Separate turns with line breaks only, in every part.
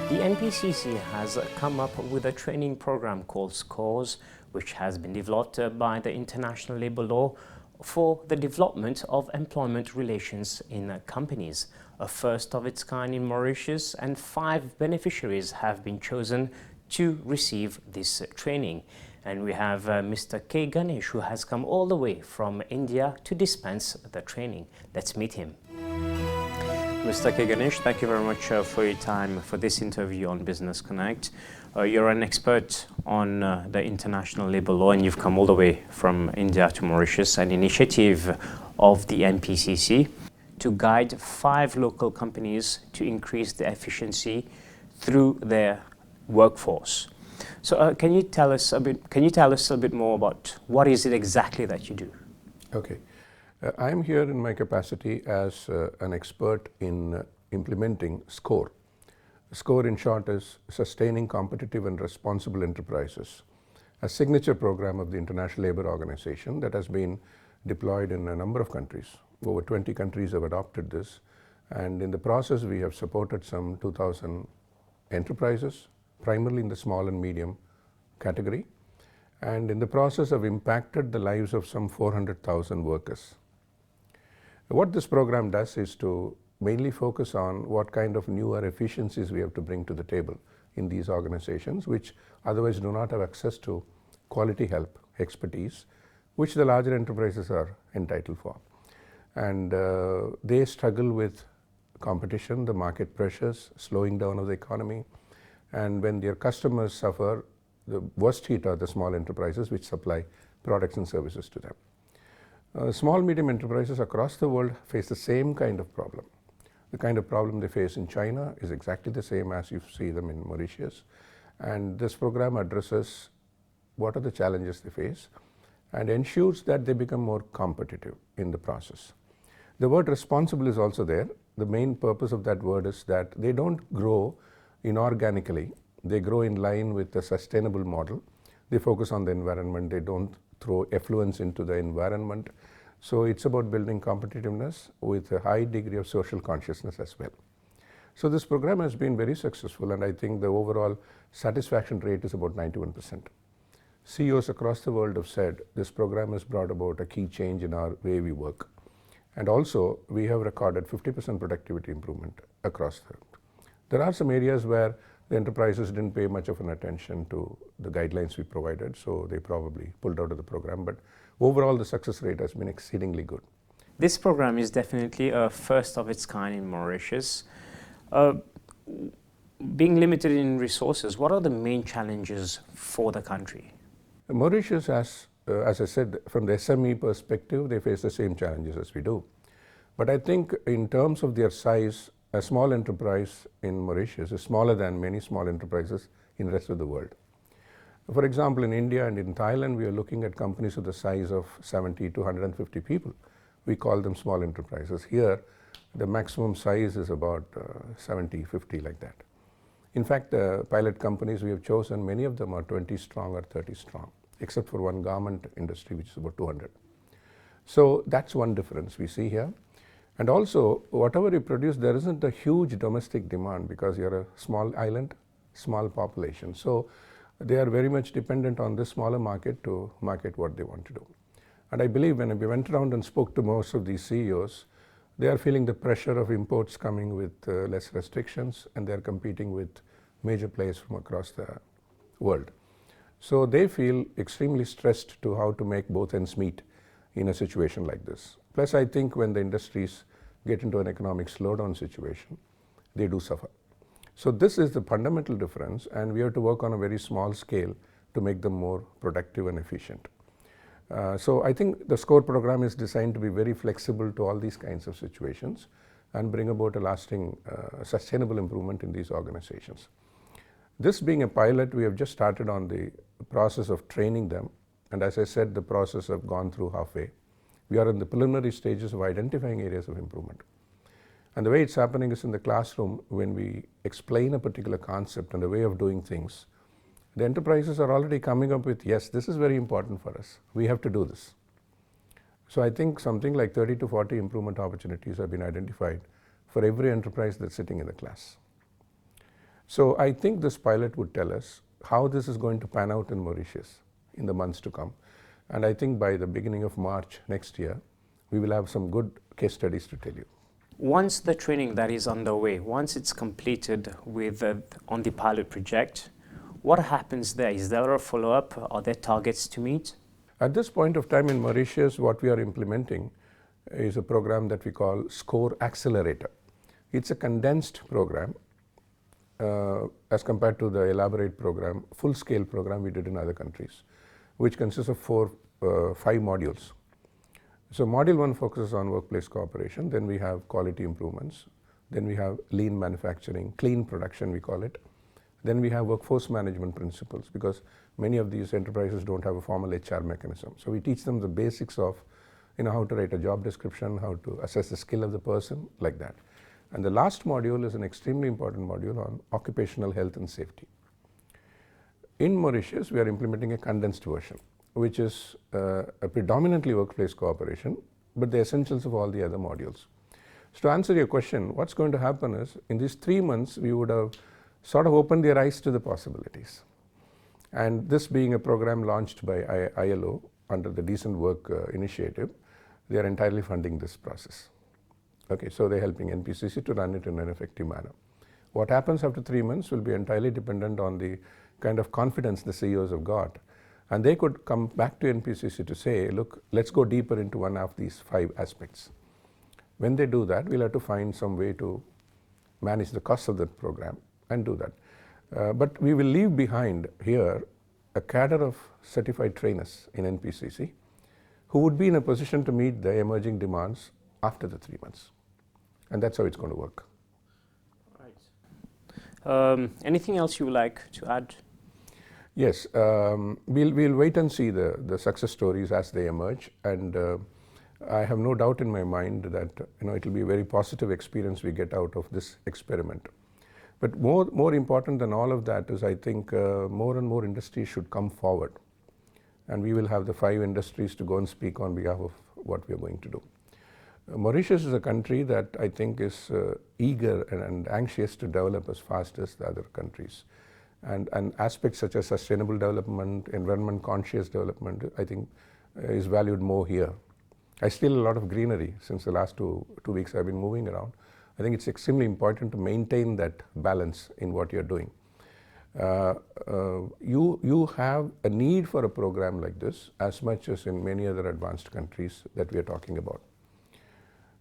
The MPCC has come up with a training program called SCORES, which has been developed by the International Labour Law for the development of employment relations in companies. A first of its kind in Mauritius, and 5 beneficiaries have been chosen to receive this training. And we have Mr. Ganesh, who has come all the way from India to dispense the training. Let's meet him. Mr. Ganesh, thank you very much for your time for this interview on Business Connect. You're an expert on the international labour law, and you've come all the way from India to Mauritius, an initiative of the MPCC to guide 5 local companies to increase their efficiency through their workforce. So can you tell us a bit more about what is it exactly that you do?
Okay. I'm here in my capacity as an expert in implementing SCORE. SCORE in short is Sustaining Competitive and Responsible Enterprises, a signature program of the International Labour Organization that has been deployed in a number of countries. Over 20 countries have adopted this, and in the process we have supported some 2,000 enterprises, primarily in the small and medium category, and in the process have impacted the lives of some 400,000 workers. What this program does is to mainly focus on what kind of newer efficiencies we have to bring to the table in these organizations, which otherwise do not have access to quality help, expertise, which the larger enterprises are entitled for. And they struggle with competition, the market pressures, slowing down of the economy, and when their customers suffer, the worst hit are the small enterprises which supply products and services to them. Small medium enterprises across the world face the same kind of problem. The kind of problem they face in China is exactly the same as you see them in Mauritius, and this program addresses what are the challenges they face and ensures that they become more competitive in the process. The word responsible is also there. The main purpose of that word is that they don't grow inorganically. They grow in line with the sustainable model. They focus on the environment. They don't throw effluents into the environment. So it's about building competitiveness with a high degree of social consciousness as well. So this program has been very successful, and I think the overall satisfaction rate is about 91%. CEOs across the world have said this program has brought about a key change in our way we work. And also we have recorded 50% productivity improvement across the world. There are some areas where the enterprises didn't pay much of an attention to the guidelines we provided, so they probably pulled out of the program. But overall, the success rate has been exceedingly good.
This program is definitely a first of its kind in Mauritius. Being limited in resources, what are the main challenges for the country?
Mauritius, as I said, from the SME perspective, they face the same challenges as we do. But I think in terms of their size, a small enterprise in Mauritius is smaller than many small enterprises in the rest of the world. For example, in India and in Thailand, we are looking at companies of the size of 70 to 150 people. We call them small enterprises. Here, the maximum size is about 70, 50, like that. In fact, the pilot companies we have chosen, many of them are 20 strong or 30 strong, except for one garment industry, which is about 200. So that's one difference we see here. And also, whatever you produce, there isn't a huge domestic demand because you're a small island, small population. So they are very much dependent on this smaller market to market what they want to do. And I believe when we went around and spoke to most of these CEOs, they are feeling the pressure of imports coming with less restrictions, and they're competing with major players from across the world. So they feel extremely stressed to how to make both ends meet in a situation like this. Plus, I think when the industries get into an economic slowdown situation, they do suffer. So this is the fundamental difference, and we have to work on a very small scale to make them more productive and efficient. So I think the SCORE program is designed to be very flexible to all these kinds of situations and bring about a lasting, sustainable improvement in these organizations. This being a pilot, we have just started on the process of training them, and as I said, the process have gone through halfway. We are in the preliminary stages of identifying areas of improvement. And the way it's happening is in the classroom, when we explain a particular concept and a way of doing things, the enterprises are already coming up with, yes, this is very important for us. We have to do this. So I think something like 30 to 40 improvement opportunities have been identified for every enterprise that's sitting in the class. So I think this pilot would tell us how this is going to pan out in Mauritius in the months to come. And I think by the beginning of March next year, we will have some good case studies to tell you.
Once the training that is underway, once it's completed with on the pilot project, what happens there? Is there a follow-up? Are there targets to meet?
At this point of time in Mauritius, what we are implementing is a program that we call SCORE Accelerator. It's a condensed program as compared to the elaborate program, full-scale program we did in other countries, which consists of 5 modules. So module 1 focuses on workplace cooperation, then we have quality improvements, then we have lean manufacturing, clean production we call it, then we have workforce management principles, because many of these enterprises don't have a formal HR mechanism. So we teach them the basics of how to write a job description, how to assess the skill of the person, like that. And the last module is an extremely important module on occupational health and safety. In Mauritius, we are implementing a condensed version, which is a predominantly workplace cooperation, but the essentials of all the other modules. So to answer your question, what's going to happen is, in these 3 months, we would have sort of opened their eyes to the possibilities. And this being a program launched by ILO under the Decent Work initiative, they are entirely funding this process. Okay, so they're helping NPCC to run it in an effective manner. What happens after 3 months will be entirely dependent on the kind of confidence the CEOs have got. And they could come back to NPCC to say, look, let's go deeper into one of these 5 aspects. When they do that, we'll have to find some way to manage the cost of that program and do that. But we will leave behind here a cadre of certified trainers in NPCC who would be in a position to meet the emerging demands after the 3 months. And that's how it's going to work.
Right. Anything else you would like to add?
Yes, we'll wait and see the success stories as they emerge, and I have no doubt in my mind that it will be a very positive experience we get out of this experiment. But more important than all of that is, I think more and more industries should come forward, and we will have the 5 industries to go and speak on behalf of what we are going to do. Mauritius is a country that I think is eager and anxious to develop as fast as the other countries. And aspects such as sustainable development, environment conscious development, I think is valued more here. I see a lot of greenery since the last two weeks I've been moving around. I think it's extremely important to maintain that balance in what you're doing. You have a need for a program like this as much as in many other advanced countries that we are talking about.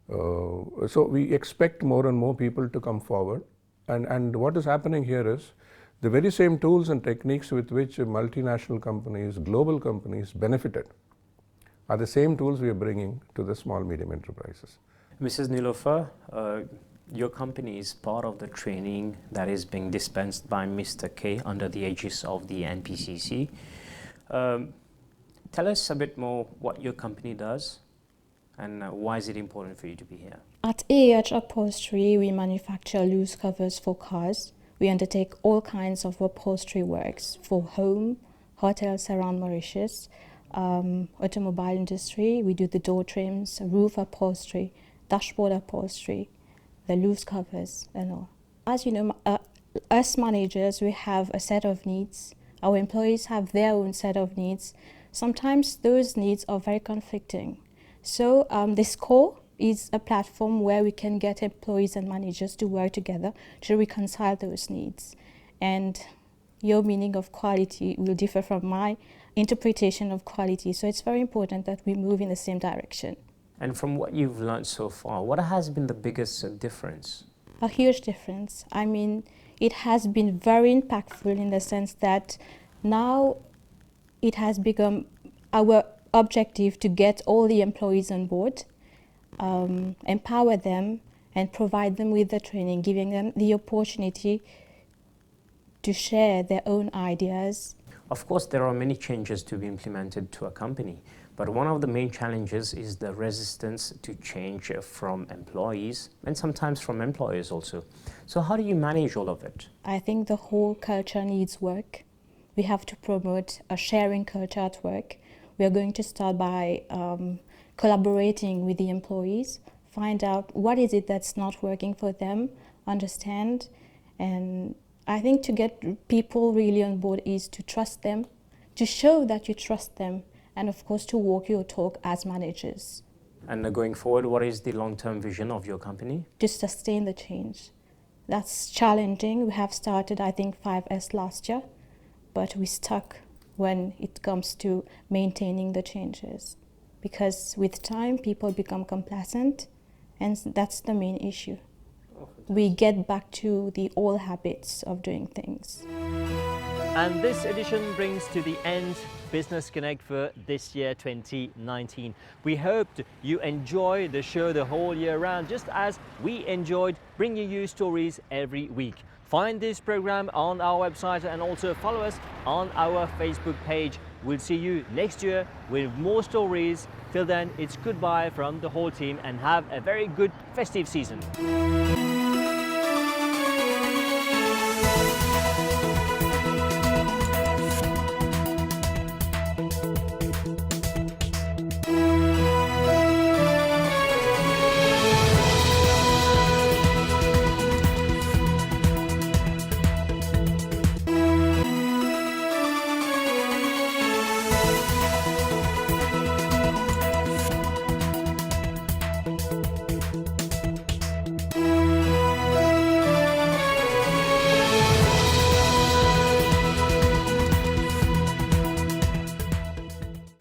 So we expect more and more people to come forward, and what is happening here is the very same tools and techniques with which multinational companies, global companies benefited are the same tools we are bringing to the small medium enterprises.
Mrs. Nilofer, your company is part of the training that is being dispensed by Mr. K under the aegis of the NPCC. Tell us a bit more what your company does and why is it important for you to be here?
At AH Upholstery, we manufacture loose covers for cars. We undertake all kinds of upholstery works for home, hotels around Mauritius, automobile industry. We do the door trims, roof upholstery, dashboard upholstery, the loose covers and all. As you know, us managers, we have a set of needs. Our employees have their own set of needs. Sometimes those needs are very conflicting. So this core is a platform where we can get employees and managers to work together to reconcile those needs. And your meaning of quality will differ from my interpretation of quality. So it's very important that we move in the same direction.
And from what you've learned so far, what has been the biggest difference?
A huge difference. I mean, it has been very impactful in the sense that now it has become our objective to get all the employees on board, empower them and provide them with the training, giving them the opportunity to share their own ideas.
Of course, there are many changes to be implemented to a company, but one of the main challenges is the resistance to change from employees and sometimes from employers also. So how do you manage all of it?
I think the whole culture needs work. We have to promote a sharing culture at work. We are going to start by collaborating with the employees, find out what is it that's not working for them, understand, and I think to get people really on board is to trust them, to show that you trust them, and of course to walk your talk as managers.
And going forward, what is the long-term vision of your company?
To sustain the change. That's challenging. We have started, I think, 5S last year, but we stuck when it comes to maintaining the changes. Because with time, people become complacent, and that's the main issue. We get back to the old habits of doing things.
And this edition brings to the end Business Connect for this year 2019. We hoped you enjoy the show the whole year round, just as we enjoyed bringing you stories every week. Find this program on our website and also follow us on our Facebook page. We'll see you next year with more stories. Till then, it's goodbye from the whole team and have a very good festive season.